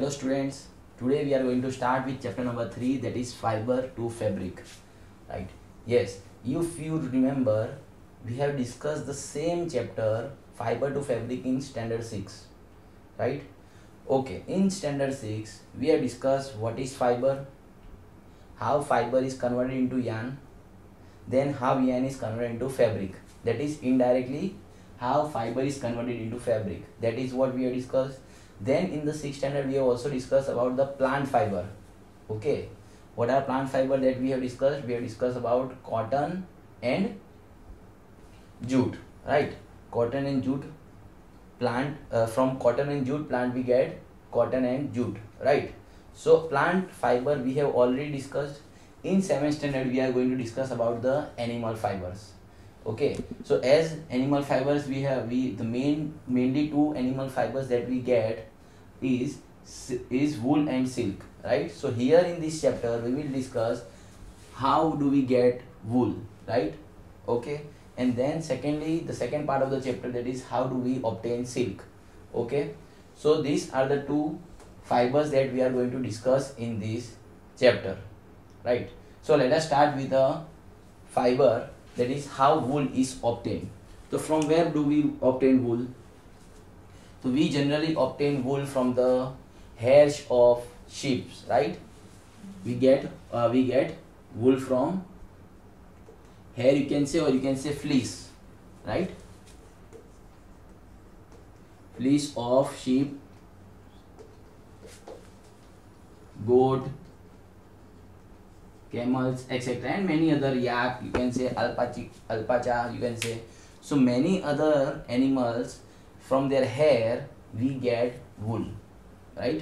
Hello students, today we are going to start with chapter number 3, that is fiber to fabric, right? Yes, if you remember, we have discussed the same chapter fiber to fabric in standard 6, right? Okay, in standard 6 we have discussed what is fiber, how fiber is converted into yarn, then how yarn is converted into fabric, that is indirectly how fiber is converted into fabric, that is what we have discussed. Then in the 6th standard we have also discussed about the plant fiber. Okay, what are plant fiber that we have discussed? We have discussed about cotton and jute, right? Cotton and jute plant, from cotton and jute plant we get cotton and jute, right? So plant fiber we have already discussed. In 7th standard we are going to discuss about the animal fibers. Okay, so as animal fibers mainly two animal fibers that we get is wool and silk, right? So here in this chapter we will discuss how do we get wool, right? Okay, and then secondly the second part of the chapter, that is how do we obtain silk. Okay, so these are the two fibers that we are going to discuss in this chapter, right? So let us start with the fiber, that is how wool is obtained. So from where do we obtain wool? So we generally obtain wool from the hairs of sheep, right? We get wool from hair, you can say, or you can say fleece, right? Fleece of sheep, goat, camels, etc., and many other, yak, you can say, alpaca, you can say. So many other animals, from their hair we get wool, right?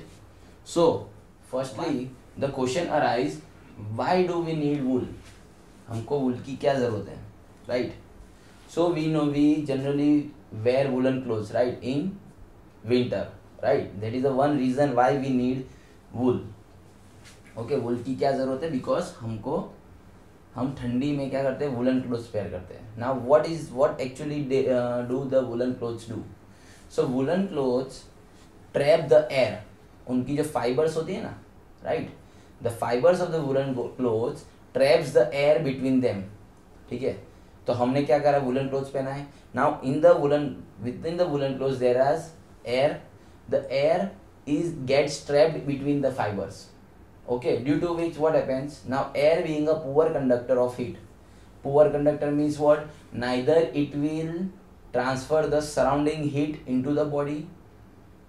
So firstly the question arises, why do we need wool? हमको wool की क्या जरूरत है, right? So we know we generally wear woolen clothes, right, in winter, right? That is the one reason why we need wool. Okay, wool की क्या जरूरत है? Because हम ठंडी में क्या करते हैं, woolen clothes wear करते हैं. Now what actually do the woolen clothes do? So woolen clothes trap the air. उनकी जो fibers होती है ना, right? The fibers of the woolen clothes traps the air between them. ठीक है, तो हमने क्या करा, woolen clothes पहना है. Now within the woolen clothes there is air. The air gets trapped between the fibers. Okay, due to which what happens? Now air being a poor conductor of heat. Poor conductor means what? Neither it will transfer the surrounding heat into the body,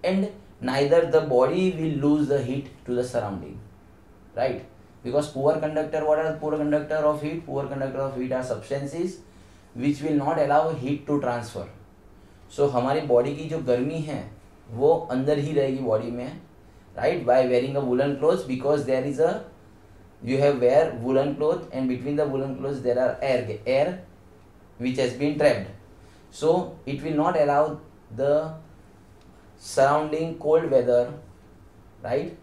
and neither the body will lose the heat to the surrounding, right? Because poor conductor, what are poor conductor of heat? Poor conductor of heat are substances which will not allow heat to transfer. So हमारी body की जो गर्मी है वो अंदर ही रहेगी body में, right? By wearing a woolen clothes, because there is you have wear woolen clothes, and between the woolen clothes there are air which has been trapped. So it will not allow the surrounding cold weather, right,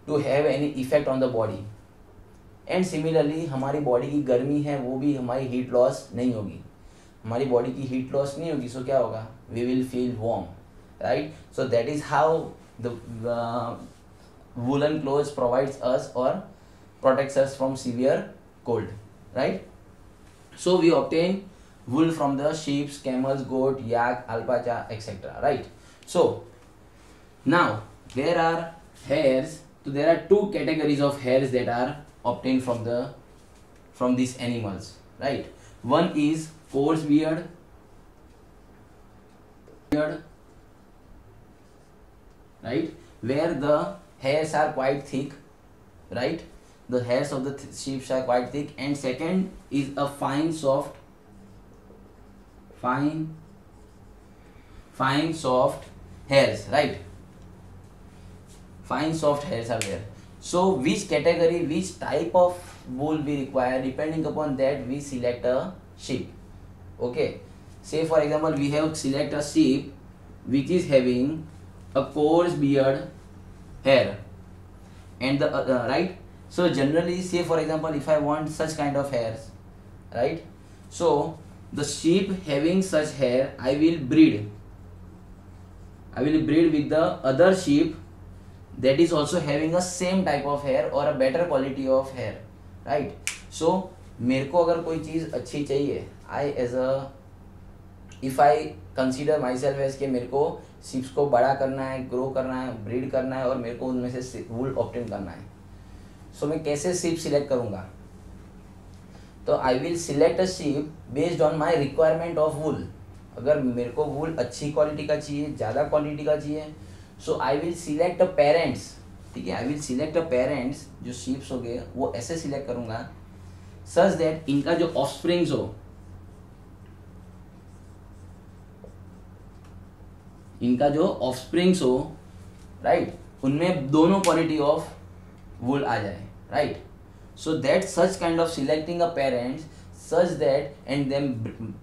to have any effect on the body. And similarly हमारी body की गर्मी है वो भी हमारी heat loss नहीं होगी, हमारी body की heat loss नहीं होगी. So क्या होगा? We will feel warm, right? So that is how the woolen clothes provides us or protects us from severe cold, right? So we obtain wool from the sheep, camels, goat, yak, alpaca, etc., right? So now there are hairs. So there are two categories of hairs that are obtained from these animals, right? One is coarse beard, right, where the hairs are quite thick, right? The hairs of the sheep are quite thick. And second is a fine soft hairs, right? Fine soft hairs are there. So which category, which type of wool we require, depending upon that we select a sheep. Okay, say for example we have select a sheep which is having a coarse beard hair, and the right. So generally, say for example if I want such kind of hairs, right, so the sheep having such hair I will breed with the other sheep that is also having a same type of hair or a better quality of hair, right? So मेरे को अगर कोई चीज़ अच्छी चाहिए, I as uh if I consider myself as के मेरे को शिप्स को बड़ा करना है, ग्रो करना है, ब्रीड करना है और मेरे को उनमें से वूल ऑब्टेन करना है, सो मैं कैसे शिप सिलेक्ट करूँगा? तो आई will select a ship based on my requirement of wool. अगर मेरे को वूल अच्छी क्वालिटी का चाहिए, ज़्यादा क्वालिटी का चाहिए, so I will select a parents. ठीक है, I will select a parents. जो शिप्स हो गए वो ऐसे सिलेक्ट करूँगा सच दैट इनका जो ऑफस्प्रिंग्स हो, राइट, उनमें दोनों क्वालिटी ऑफ वूल आ जाए, right. So that such kind of selecting a parents such that and then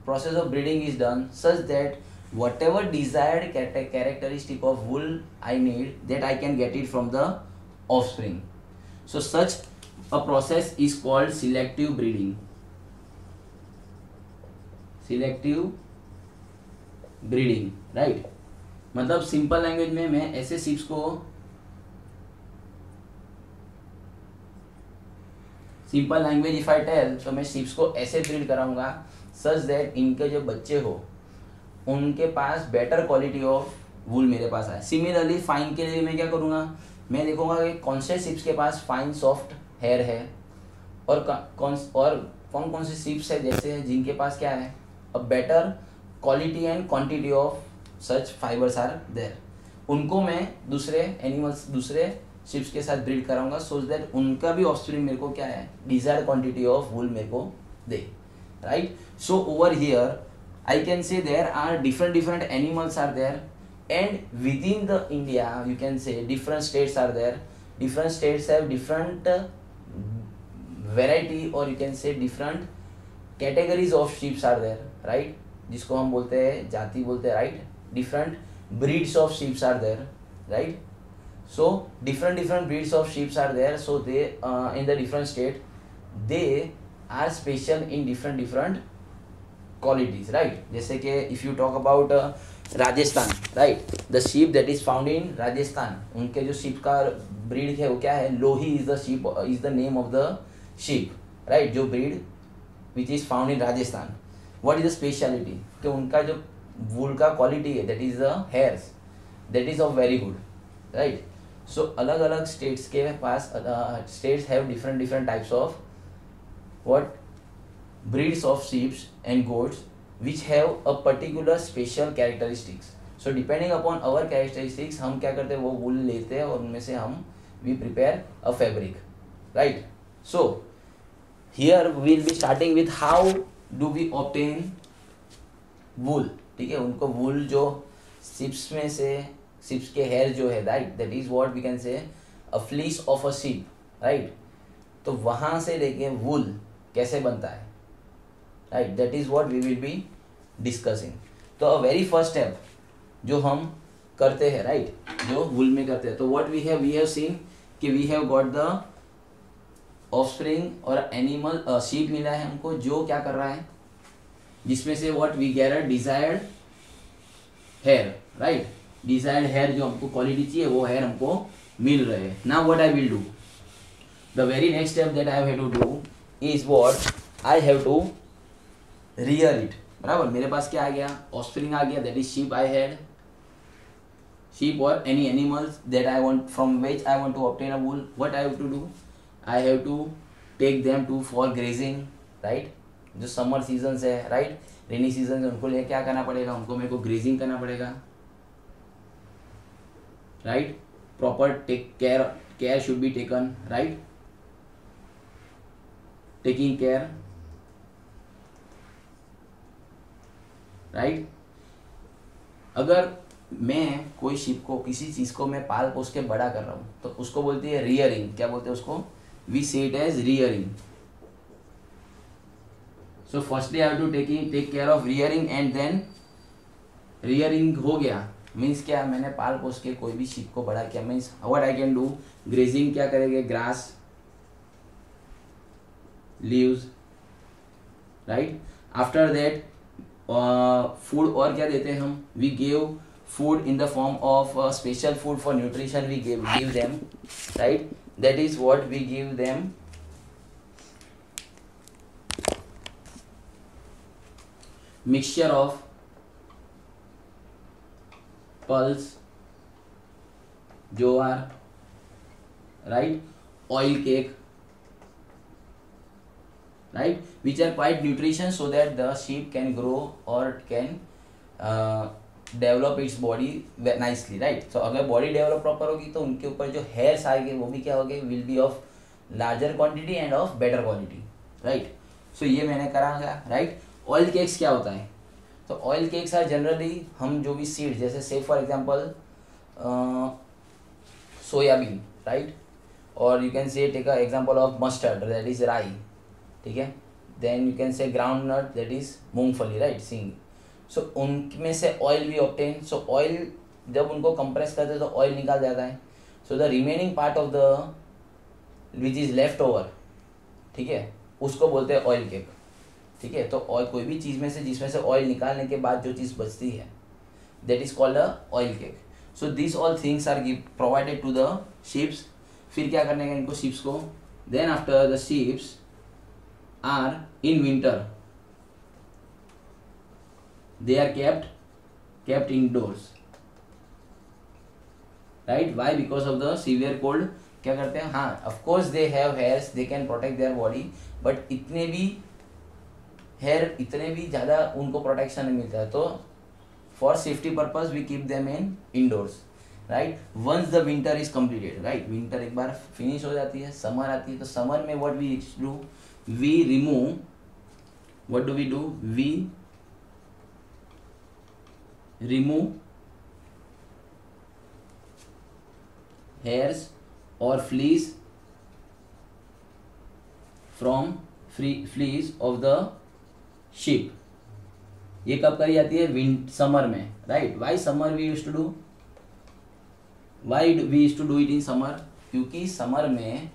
process of breeding is done such that whatever desired characteristic of wool I need, that I can get it from the offspring. So such a process is called selective breeding. Selective breeding, right? मतलब simple language में मैं ऐसे sheeps को simple language if I tell, तो मैं ships को ऐसे breed कराऊंगा सच दैट इनके जो बच्चे हो उनके पास बेटर क्वालिटी ऑफ वूल मेरे पास आए. सिमिलरली फाइन के लिए मैं क्या करूँगा, मैं देखूंगा कि कौन से शिप्स के पास फाइन सॉफ्ट हेयर है और कौन कौन से शिप्स है जैसे जिनके पास क्या है a better quality and quantity of such fibres are there. उनको मैं दूसरे एनिमल्स, दूसरे शिप्स के साथ ब्रीड कराऊंगा सो दैट उनका भी ऑफस्प्रिंग मेरे को क्या है डिजायर्ड क्वांटिटी ऑफ वूल मेरे को दे, right. So over here I can say there are different animals are there and within the India you can say different states are there. Different states have different variety और you can say different categories of sheeps are there, right, जिसको हम बोलते हैं जाति बोलते हैं, राइट. Different breeds of sheeps are there, right? So different breeds of sheep are there, so they in the different state they are special in different qualities, right? जैसे कि if you talk about Rajasthan, right, the sheep that is found in Rajasthan, उनके जो sheep का breed है वो क्या है, लोही is the sheep is the name of the sheep, right, जो breed which is found in Rajasthan. What is the speciality? कि उनका जो wool का quality है that is the hairs that is of very good, right? So अलग अलग states के पास states have different types of what breeds of sheep and goats which have a particular special characteristics. So depending upon our characteristics हम क्या करते हैं वो wool लेते हैं और उनमें से हम we prepare a fabric, right? So here we will be starting with how do we obtain wool. ठीक है, उनको wool जो ships में से शिप्स के हेयर जो है, right, that is what we can say a fleece of a sheep, right. तो वहाँ से लेके वूल कैसे बनता है, right, that is what we will be discussing. तो अ वेरी फर्स्ट स्टेप जो हम करते हैं, राइट, जो वूल में करते हैं, तो व्हाट वी हैव सीन कि we have got the offspring और एनिमल शिप मिला है हमको जो क्या कर रहा है, जिसमें से what we get a desired hair, right. Desired hair जो हमको क्वालिटी चाहिए वो हेयर हमको मिल रहे हैं. Now what I will do, the very next step that I have to do is what I have to rear it. बराबर, मेरे पास क्या आ गया, ऑफस्प्रिंग आ गया, that is sheep. I had sheep और any animals that I want from which I want to obtain a wool. What I have to do, I have to take them to for grazing, right. जो summer season है, right, rainy season है, उनको लिए क्या करना पड़ेगा, उनको मेरे को ग्रेजिंग करना पड़ेगा, right. Proper care should be taken, right, taking care, right. अगर मैं कोई शिप को किसी चीज को मैं पाल पोस के बड़ा कर रहा हूँ तो उसको बोलती है रियरिंग. क्या बोलते हैं उसको, we say it as rearing. So firstly I have to take care of rearing and then rearing हो गया मीन्स क्या, मैंने पाल पोस के कोई भी शिप को बड़ा किया, means what I can do, grazing क्या करेंगे, grass, leaves, right. After that food और क्या देते हैं हम, we give food in the form of special food for nutrition we give them, right? That is what we give them. Mixture of pulse, jowar, right? Oil cake, right? Which are quite nutritious so that the sheep can grow or can develop its body nicely, right? So अगर body develop proper होगी तो उनके ऊपर जो hairs आएंगे वो भी क्या होंगे, will be of larger quantity and of better quality, right? So ये मैंने करांगा, राइट? ऑयल केक्स क्या होता है? तो ऑयल केक्स आर जनरली हम जो भी सीड, जैसे से फॉर एग्जांपल सोयाबीन, राइट? और you can say take a example of mustard, that is राई, ठीक है? Then you can say groundnut, that is मूंगफली, राइट? सिंग। सो उनमें से ऑयल भी ऑब्टेन। सो ऑयल जब उनको कंप्रेस करते हैं तो ऑयल निकाल जाता है। So the remaining part of the which is left over, ठीक है, उसको बोलते हैं ऑयल केक, ठीक है? तो ऑयल कोई भी चीज़ में से जिसमें से ऑयल निकालने के बाद जो चीज़ बचती है that is called a oil cake. So this all things are provided to the sheeps. फिर क्या करने का इनको शिप्स को? Then after the sheeps are in winter they are kept indoors, right? Why? Because of the severe cold। क्या करते हैं, हाँ of course they have hairs, they can protect their body, but इतने भी हेयर, इतने भी ज़्यादा उनको प्रोटेक्शन नहीं मिलता है। तो for safety purpose we keep them in indoors, right? Once the winter is completed, right? Winter एक बार फिनिश हो जाती है, समर आती है, तो समर में what we do, we remove, what do we do, we remove hairs or fleece from fleece of the sheep। ये कब करी जाती है? समर में, right? Why summer we use to do, why we use to do it in summer? क्योंकि summer में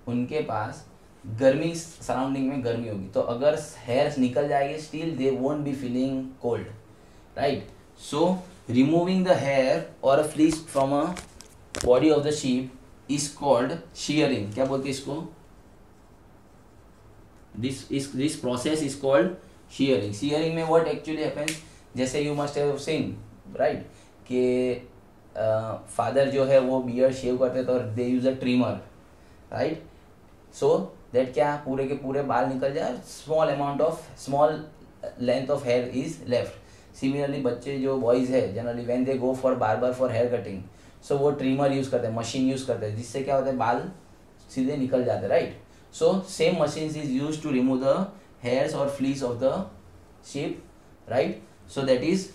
उनके पास गर्मी, सराउंडिंग में गर्मी होगी, तो अगर हेयर्स निकल जाएंगे still they won't be feeling cold, right? So removing the hair or a fleece from a body of the sheep is called shearing। क्या बोलते हैं इसको? This process is called shearing। shearing में what actually happens, जैसे you must have seen, right? कि father जो है वो बियर्ड शेव करते हैं तो they use a trimmer, right? So that क्या पूरे के पूरे बाल निकल जाए, small length of hair is left. Similarly बच्चे जो बॉयज़ है generally when they go for barber for hair cutting, so वो ट्रिमर यूज़ करते हैं, मशीन यूज़ करते हैं, जिससे क्या होता है बाल सीधे निकल जाते हैं, right? So same machine is use to remove the hairs और fleece of the sheep, right? So that is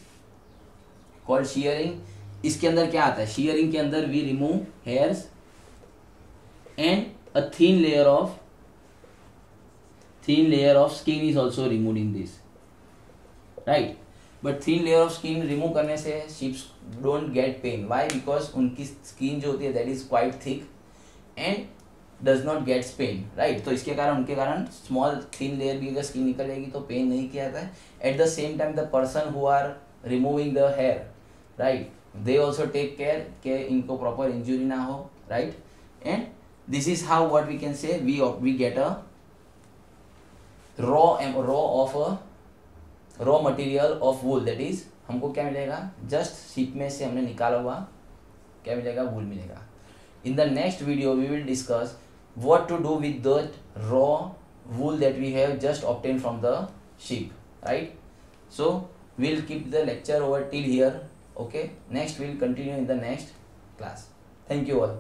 called shearing. इसके अंदर क्या आता है? शीयरिंग के अंदर we remove hairs and a thin layer of skin is also removed in this, right? But thin layer of skin remove करने से sheeps don't get pain. Why? Because उनकी स्किन जो होती है that is quite thick and does not gets pain, right? तो इसके कारण उनके कारण स्मॉल थिन लेयर भी अगर स्किन निकल जाएगी तो पेन नहीं किया जाता है। At the same time the person who are removing the hair, right, they also take care कि इनको प्रॉपर इंजुरी ना हो, राइट? And this is how what we can say we get a raw material of wool. That is हमको क्या मिलेगा? Just sheep में से हमने निकाला हुआ क्या मिलेगा? वूल मिलेगा। In the next video we will discuss what to do with that raw wool that we have just obtain from the sheep, right? So we'll keep the lecture over till here, okay? Next we'll continue in the next class. Thank you all.